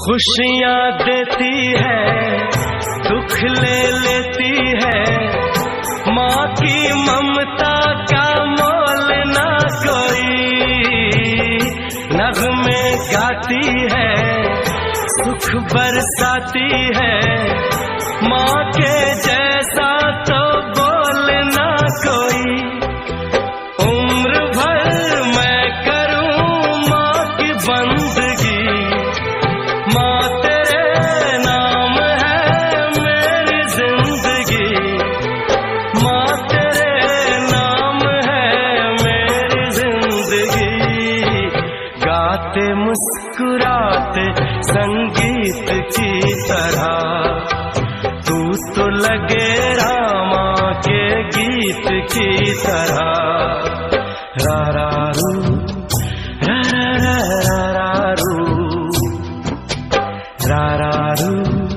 खुशियाँ देती है, दुख ले लेती है, माँ की ममता का मोल ना कोई। नग़्मे गाती है, सुख बरसाती है, माँ के जैसा तो बोल ना कोई। उम्र भर मैं करूँ माँ की बंदगी, माँ तेरे नाम है मेरी जिंदगी, माँ तेरे नाम है मेरी जिंदगी। गाते मुस्कुराते संगीत की तरह, तू तो लगे रामा के गीत की तरह। रा रा रू, रा रा रा रा रू, रा रा रू।